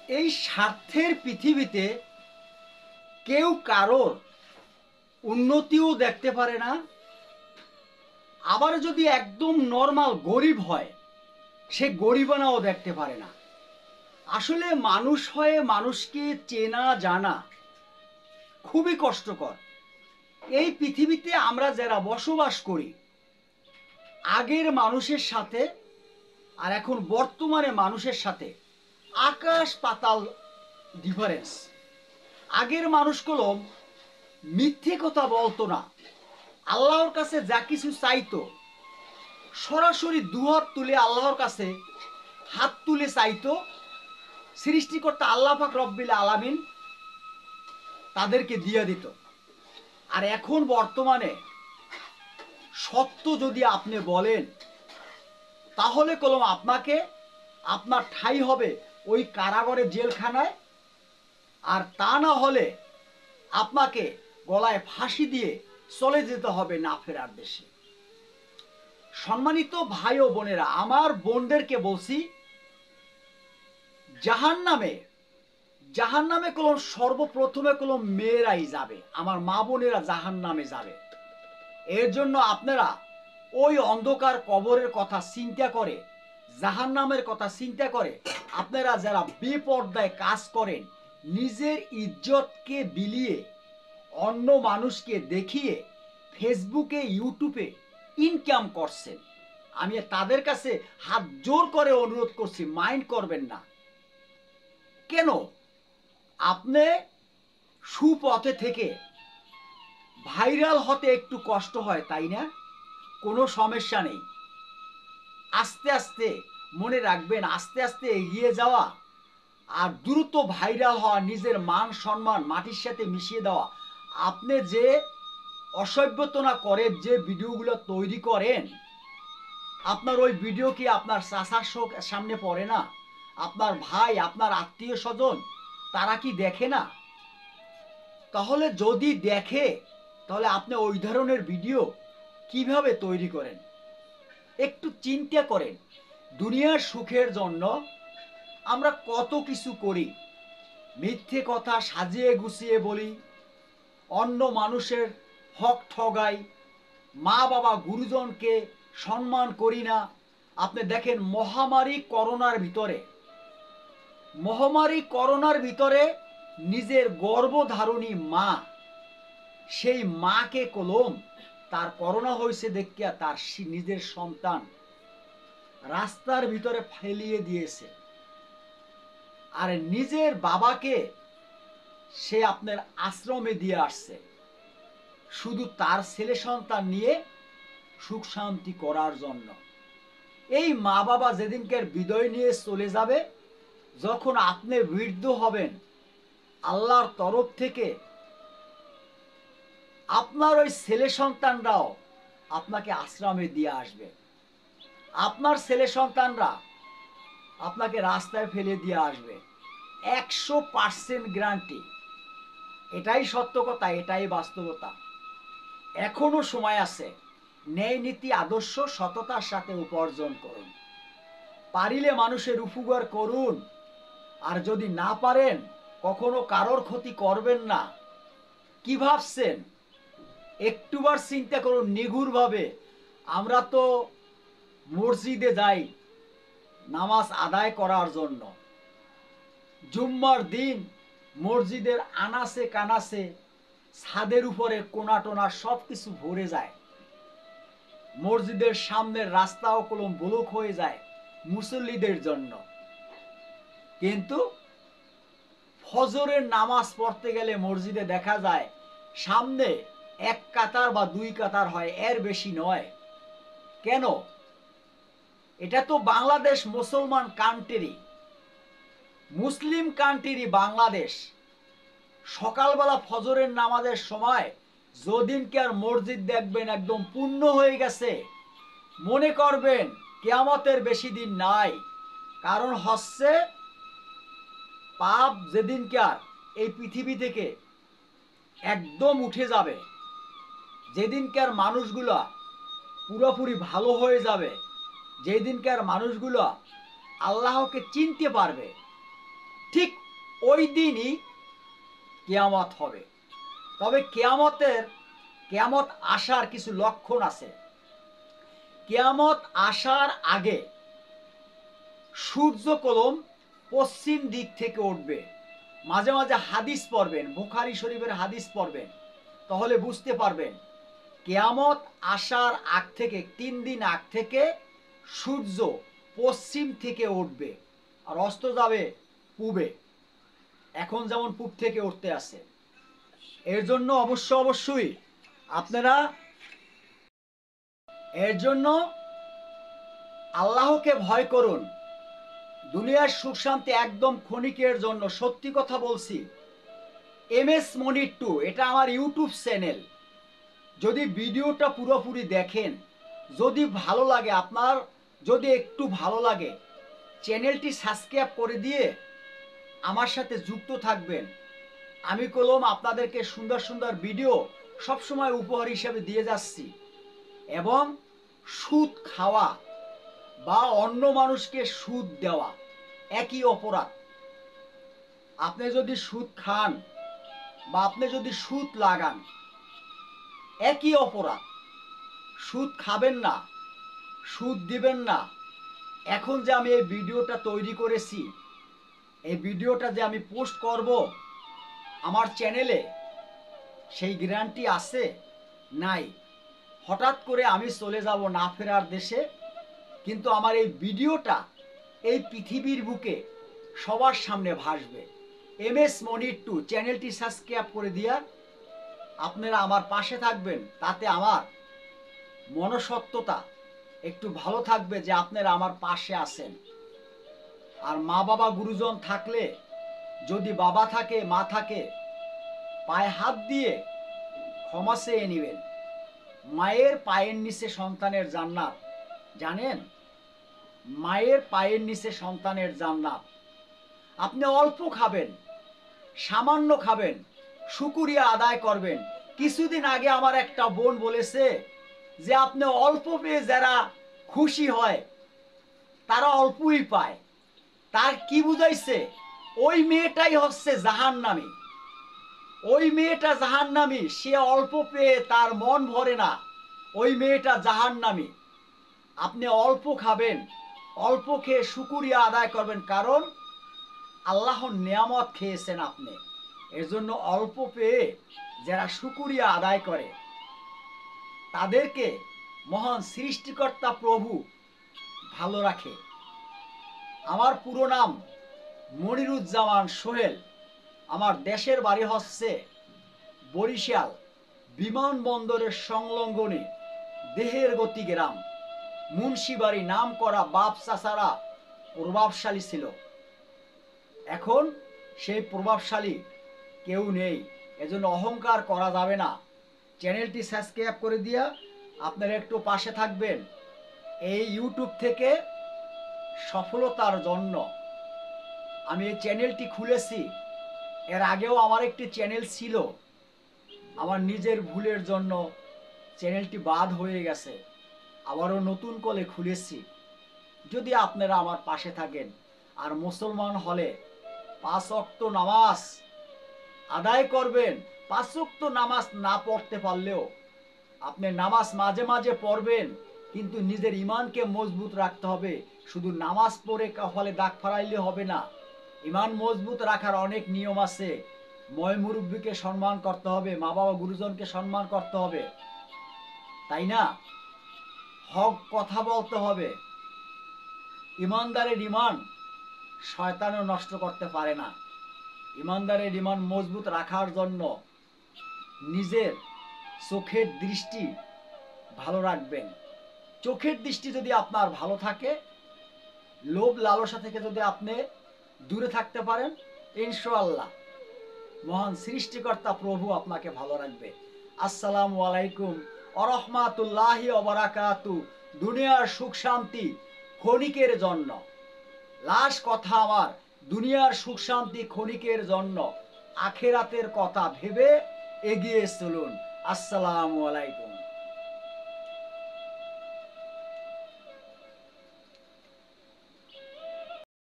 এই স্বার্থের পৃথিবীতে কেউ কারোর উন্নতিও দেখতে পারে না। আবার যদি একদম নর্মাল গরিব হয়, সে গরিবানাও দেখতে পারে না। আসলে মানুষ হয়ে মানুষকে চেনা জানা খুবই কষ্টকর। এই পৃথিবীতে আমরা যারা বসবাস করি, আগের মানুষের সাথে আর এখন বর্তমানে মানুষের সাথে আকাশ পাতাল ডিফারেন্স। আগের মানুষগুলো মিথ্যে কথা বলতো না, আল্লাহর কাছে যা কিছু চাইতো সরাসরি দুহাত তুলে আল্লাহর কাছে হাত তুলে চাইতো। সৃষ্টিকর্তা আল্লাহ পাক রব্বিল আলামিন তাদেরকে দিয়ে দিত। আর এখন বর্তমানে সত্য যদি আপনি বলেন, তাহলে কলম আপনাকে আপনার ঠাঁই হবে ওই কারাগারে, জেলখানায়। আর তা না হলে আপনাকে গলায় ফাঁসি দিয়ে চলে যেতে হবে না ফেরার দেশে। সম্মানিত ভাই ও বোনেরা, আমার বোনদেরকে বলছি, জাহান্নামে কলম সর্বপ্রথমে কলম মেয়েরাই যাবে, আমার মা বোনেরা জাহান্নামে যাবে। এর জন্য আপনারা ওই অন্ধকার কবরের কথা চিন্তা করে, জাহান্নামের কথা চিন্তা করে আপনারা যারা বেপর্দায় কাজ করেন, নিজের ইজ্জতকে বিলিয়ে অন্য মানুষকে দেখিয়ে ফেসবুকে ইউটিউবে ইনকাম করছেন, আমি তাদের কাছে হাত জোর করে অনুরোধ করছি, মাইন্ড করবেন না। কেন? আপনি সুপথে থেকে ভাইরাল হতে একটু কষ্ট হয়, তাই না? কোনো সমস্যা নেই। আস্তে আস্তে মনে রাখবেন, আস্তে আস্তে এগিয়ে যাওয়া আর দ্রুত ভাইরাল হওয়া, নিজের মান সম্মান মাটির সাথে মিশিয়ে দেওয়া। আপনি যে অসভ্যতনা করেন, যে ভিডিওগুলো তৈরি করেন, আপনার ওই ভিডিও কি আপনার চাচার সামনে পড়ে না? আপনার ভাই, আপনার আত্মীয় স্বজন, তারা কি দেখে না? তাহলে যদি দেখে, তাহলে আপনি ওই ধরনের ভিডিও কিভাবে তৈরি করেন? একটু চিন্তা করেন। দুনিয়ার সুখের জন্য আমরা কত কিছু করি, মিথ্যে কথা সাজিয়ে গুছিয়ে বলি, অন্য মানুষের হক ঠগাই, মা বাবা গুরুজনকে সম্মান করি না। আপনি দেখেন মহামারী করোনার ভিতরে নিজের গর্ভধারণী মা, সেই মাকে কলম তার করোনা হয়েছে দেখিয়া তার নিজের সন্তান রাস্তার ভিতরে ফেলিয়ে দিয়েছে। আর নিজের বাবাকে সে আপনার আশ্রমে দিয়ে আসছে, শুধু তার ছেলে সন্তান নিয়ে সুখ শান্তি করার জন্য। এই মা বাবা যেদিনকার বিদায় নিয়ে চলে যাবে, যখন আপনি বৃদ্ধ হবেন, আল্লাহর তরফ থেকে আপনার ওই ছেলে সন্তানরাও আপনাকে আশ্রমে দিয়ে আসবে। আপনার ছেলে সন্তানরা আপনাকে রাস্তায় ফেলে দিয়ে আসবে, 100% গ্যারান্টি। এটাই সত্য কথা, এটাই বাস্তবতা। এখনো সময় আছে। ন্যায় নীতি আদর্শ সততার সাথে উপার্জন করুন, পারিলে মানুষের উপকার করুন। আর যদি না পারেন, কখনো কারোর ক্ষতি করবেন না। কি ভাবছেন? একটুবার চিন্তা করুন নিগুড়ভাবে। আমরা তো মসজিদে যাই নামাজ আদায় করার জন্য। জুম্মার দিন মসজিদের আনাচে কানাচে, ছাদের উপরে কোনা টোনা সব কিছু ভরে যায়। মসজিদের সামনের রাস্তাও কলম ব্লক হয়ে যায় মুসল্লিদের জন্য। কিন্তু ফজরের নামাজ পড়তে গেলে মসজিদে দেখা যায় সামনে 1 কাতার বা 2 কাতার হয়, এর বেশি নয়। কেন? এটা তো বাংলাদেশ মুসলমান কান্ট্রি, মুসলিম কান্ট্রি বাংলাদেশ। সকালবেলা ফজরের নামাজের সময় যদিনকে আর মসজিদ দেখবেন একদম পূর্ণ হয়ে গেছে, মনে করবেন কিয়ামতের বেশি দিন নাই। কারণ হচ্ছে পাপ যেদিনকে আর এই পৃথিবী থেকে একদম উঠে যাবে, যেদিনকার মানুষগুলো পুরোপুরি ভালো হয়ে যাবে, যেদিনকার মানুষগুলো আল্লাহকে চিনতে পারবে, ঠিক ওই দিনই কিয়ামত হবে। তবে কিয়ামত আসার কিছু লক্ষণ আছে। কিয়ামত আসার আগে সূর্য কলম পশ্চিম দিক থেকে উঠবে। মাঝে মাঝে হাদিস পড়বেন, বুখারী শরীফের হাদিস পড়বেন, তাহলে বুঝতে পারবেন কিয়ামত আসার আগ থেকে 3 দিন আগ থেকে সূর্য পশ্চিম থেকে উঠবে আর অস্ত যাবে পূবে। এখন যেমন পূব থেকে উঠতে আসে। এর জন্য অবশ্যই আপনারা এর জন্য আল্লাহকে ভয় করুন। দুনিয়ার সুখ শান্তি একদম ক্ষণিকের জন্য। সত্যি কথা বলছি। MS মনির 2 এটা আমার ইউটিউব চ্যানেল। যদি ভিডিওটা পুরোপুরি দেখেন, যদি ভালো লাগে, আপনার যদি একটু ভালো লাগে, চ্যানেলটি সাবস্ক্রাইব করে দিয়ে আমার সাথে যুক্ত থাকবেন। আমি কলম আপনাদেরকে সুন্দর সুন্দর ভিডিও সবসময় উপহার হিসেবে দিয়ে যাচ্ছি। এবং সুদ খাওয়া বা অন্য মানুষকে সুদ দেওয়া একই অপরাধ। আপনি যদি সুদ খান বা আপনি যদি সুদ লাগান, একই অপরাধ। সুদ খাবেন না, সুদ দিবেন না। এখন যে আমি এই ভিডিওটা তৈরি করেছি, এই ভিডিওটা যে আমি পোস্ট করব আমার চ্যানেলে, সেই গ্যারান্টি আছে? নাই। হঠাৎ করে আমি চলে যাব না ফেরার দেশে, কিন্তু আমার এই ভিডিওটা এই পৃথিবীর বুকে সবার সামনে ভাসবে। MS মনির 2 চ্যানেলটি সাবস্ক্রাইব করে দিয়া আপনারা আমার পাশে থাকবেন। তাতে আমার মনসত্বতা একটু ভালো থাকবে যে আপনারা আমার পাশে আছেন। আর মা বাবা গুরুজন থাকলে, যদি বাবা থাকে মা থাকে, পায়ে হাত দিয়ে ক্ষমা চেয়ে নেবেন। মায়ের পায়ের নিচে সন্তানের জান্নাত, জানেন? মায়ের পায়ের নিচে সন্তানের জান্নাত। আপনি অল্প খাবেন, সামান্য খাবেন, শুকরিয়া আদায় করবেন। কিছুদিন আগে আমার একটা বোন বলেছে যে আপনি অল্প পেয়ে যারা খুশি হয় তারা অল্পই পায়। তার কি বুঝাইছে? ওই মেয়েটাই হচ্ছে জাহান্নামী। ওই মেয়েটা জাহান্নামী। সে অল্প পেয়ে তার মন ভরে না, ওই মেয়েটা জাহান্নামী। আপনি অল্প খাবেন, অল্প খেয়ে শুকরিয়া আদায় করবেন, কারণ আল্লাহর নিয়ামত খেয়েছেন আপনি। এর জন্য অল্প পেয়ে যারা শুকরিয়া আদায় করে তাদেরকে মহান সৃষ্টিকর্তা প্রভু ভালো রাখে। আমার পুরো নাম মনিরুজ্জামান সোহেল। আমার দেশের বাড়ি হচ্ছে বরিশাল বিমানবন্দরের সংলগ্নে দেহের গতি গ্রাম। মুন্সিবাড়ি নাম করা বাপ চাচারা প্রভাবশালী ছিল, এখন সেই প্রভাবশালী কেউ নেই। এজন্য অহংকার করা যাবে না। চ্যানেলটি সাবস্ক্রাইব করে দিয়া আপনারা একটু পাশে থাকবেন। এই ইউটিউব থেকে সফলতার জন্য আমি এই চ্যানেলটি খুলেছি। এর আগেও আমার একটি চ্যানেল ছিল, আমার নিজের ভুলের জন্য চ্যানেলটি বাদ হয়ে গেছে। আবারও নতুন করে খুলেছি। যদি আপনারা আমার পাশে থাকেন, আর মুসলমান হলে 5 ওয়াক্ত নামাজ আদায় করবেন। 5 ওয়াক্ত নামাজ না পড়তে পারলেও আপনি নামাজ মাঝে মাঝে পড়বেন, কিন্তু নিজের ইমানকে মজবুত রাখতে হবে। শুধু নামাজ পড়ে কপালে দাগ ফালাইলে হবে না। ইমান মজবুত রাখার অনেক নিয়ম আছে। ময় মুরব্বীকে সম্মান করতে হবে, মা বাবা গুরুজনকে সম্মান করতে হবে, তাই না? হক কথা বলতে হবে। ইমানদারের ইমান শয়তানও নষ্ট করতে পারে না। ইমানদারের ইমান মজবুত রাখার জন্য নিজের চোখের দৃষ্টি ভালো রাখবেন। চোখের দৃষ্টি যদি আপনার ভালো থাকে, লোভ লালসা থেকে যদি আপনি দূরে থাকতে পারেন, ইনশাআল্লাহ মহান সৃষ্টিকর্তা প্রভু আপনাকে ভালো রাখবে। আসসালামু আলাইকুম ওয়া রাহমাতুল্লাহি ওয়া বারাকাতু। দুনিয়ার সুখ শান্তি ক্ষণিকের জন্য। লাস্ট কথা আমার, দুনিয়ার সুখ শান্তি ক্ষণিকের জন্য, আখেরাতের কথা ভেবে এগিয়ে চলুন। আসসালামু আলাইকুম।